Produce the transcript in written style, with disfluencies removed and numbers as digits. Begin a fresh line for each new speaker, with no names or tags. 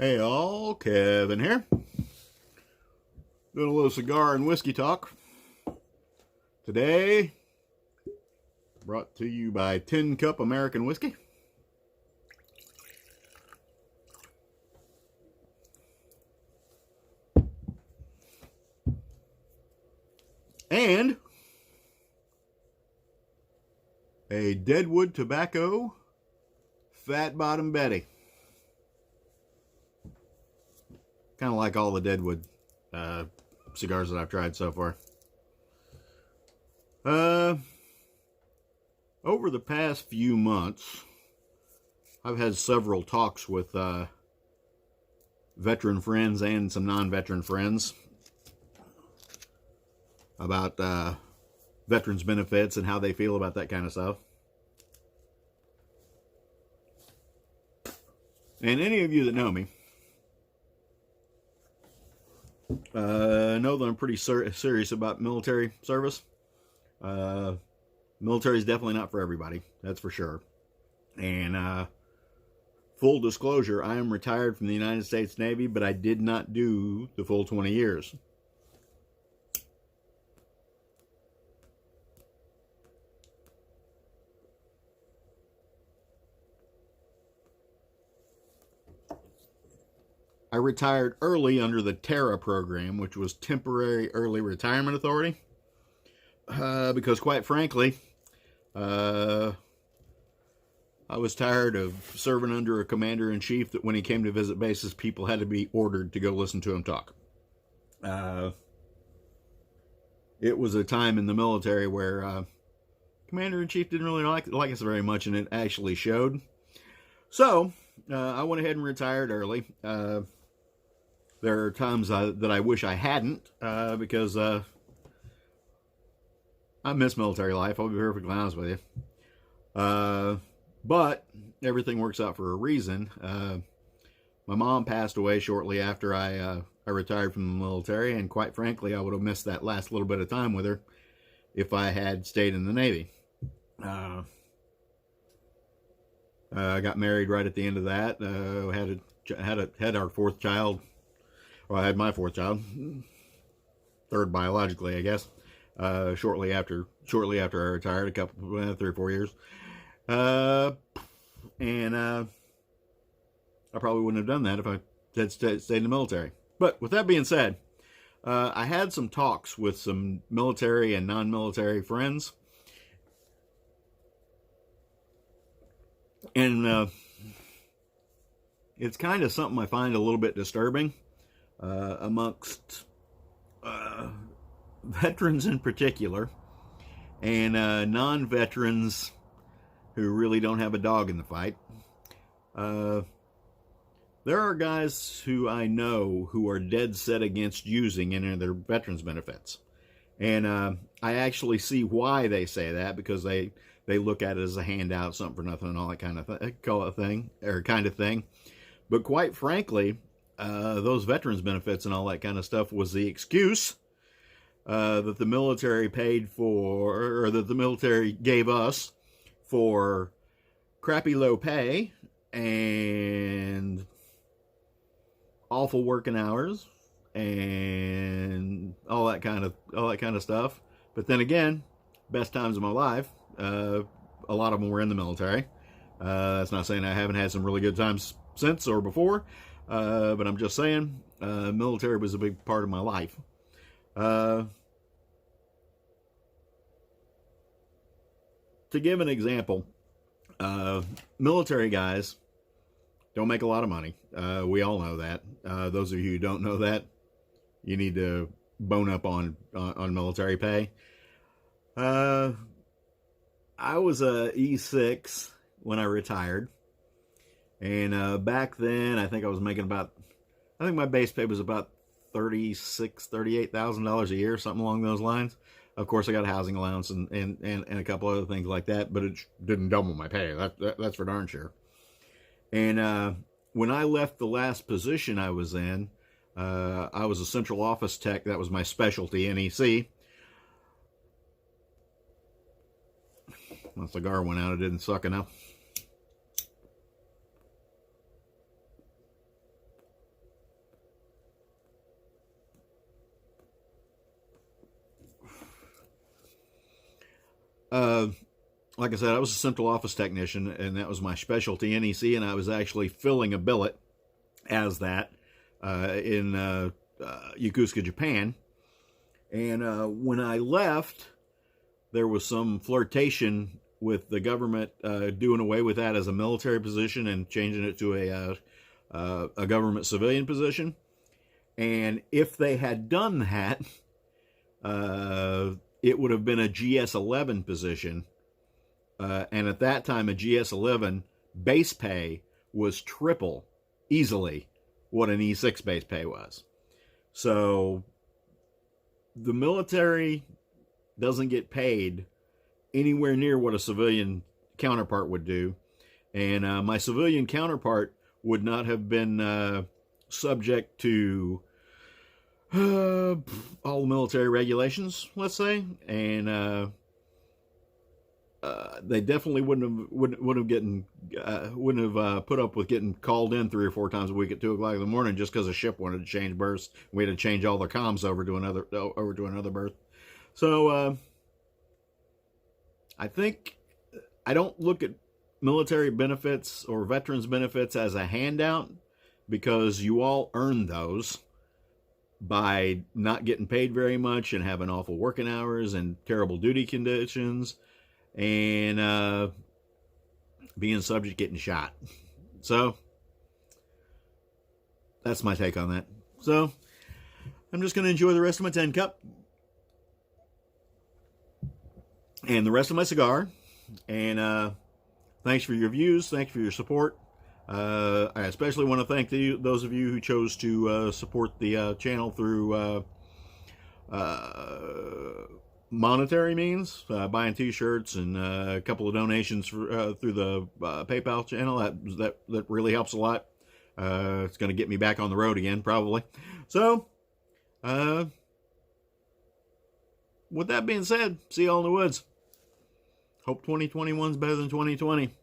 Hey all, Kevin here. Doing a little cigar and whiskey talk. Today, brought to you by Tin Cup American Whiskey. And a Deadwood Tobacco Fat Bottom Betty. Kind of like all the Deadwood cigars that I've tried so far. Over the past few months, I've had several talks with veteran friends and some non-veteran friends about veterans benefits and how they feel about that kind of stuff. And any of you that know me know that I'm pretty serious about military service. Military is definitely not for everybody, that's for sure. And full disclosure, I am retired from the United States Navy, but I did not do the full 20 years. I retired early under the TERRA program, which was Temporary Early Retirement Authority, because quite frankly, I was tired of serving under a commander-in-chief that when he came to visit bases, people had to be ordered to go listen to him talk. It was a time in the military where commander-in-chief didn't really like us very much, and it actually showed. So, I went ahead and retired early. There are times that I wish I hadn't, because I miss military life. I'll be perfectly honest with you. But everything works out for a reason. My mom passed away shortly after I retired from the military, and quite frankly, I would have missed that last little bit of time with her if I had stayed in the Navy. I got married right at the end of that. Had our fourth child. Well, I had my fourth child, third biologically, I guess. Shortly after I retired, a couple 3 or 4 years, and I probably wouldn't have done that if I had stayed in the military. But with that being said, I had some talks with some military and non-military friends, and it's kind of something I find a little bit disturbing amongst veterans in particular, and non-veterans who really don't have a dog in the fight. There are guys who I know who are dead set against using any of their veterans benefits. And I actually see why they say that, because they look at it as a handout, something for nothing, and all that kind of thing. But quite frankly, those veterans benefits and all that kind of stuff was the excuse that the military paid for, or that the military gave us for crappy low pay and awful working hours and all that kind of stuff. But then again, best times of my life, a lot of them were in the military. That's not saying I haven't had some really good times since or before, but I'm just saying military was a big part of my life. To give an example, military guys don't make a lot of money. We all know that. Those of you who don't know that, you need to bone up on military pay. I was a E6 when I retired, and back then I think I was making I think my base pay was about $38,000 a year, something along those lines. Of course, I got a housing allowance and a couple other things like that, but it didn't double my pay. That's for darn sure. And when I left the last position I was in, I was a central office tech. That was my specialty, NEC. My cigar went out. It didn't suck enough. like I said, I was a central office technician, and that was my specialty, NEC, and I was actually filling a billet as that in Yokosuka, Japan. And when I left, there was some flirtation with the government doing away with that as a military position and changing it to a government civilian position. And if they had done that, it would have been a GS-11 position. And at that time, a GS-11 base pay was triple, easily, what an E6 base pay was. So the military doesn't get paid anywhere near what a civilian counterpart would do. And my civilian counterpart would not have been subject to all the military regulations, let's say. And they definitely wouldn't have put up with getting called in 3 or 4 times a week at 2 o'clock in the morning just because a ship wanted to change berths. We had to change all their comms over to another berth. So I don't look at military benefits or veterans benefits as a handout, because you all earn those by not getting paid very much and having awful working hours and terrible duty conditions and being subject to getting shot. So that's my take on that. So I'm just going to enjoy the rest of my 10 cup and the rest of my cigar. And thanks for your views. Thanks for your support. I especially want to thank those of you who chose to support the channel through monetary means, buying t-shirts and a couple of donations through the PayPal channel. That really helps a lot. It's going to get me back on the road again, probably. So, with that being said, see you all in the woods. Hope 2021's better than 2020.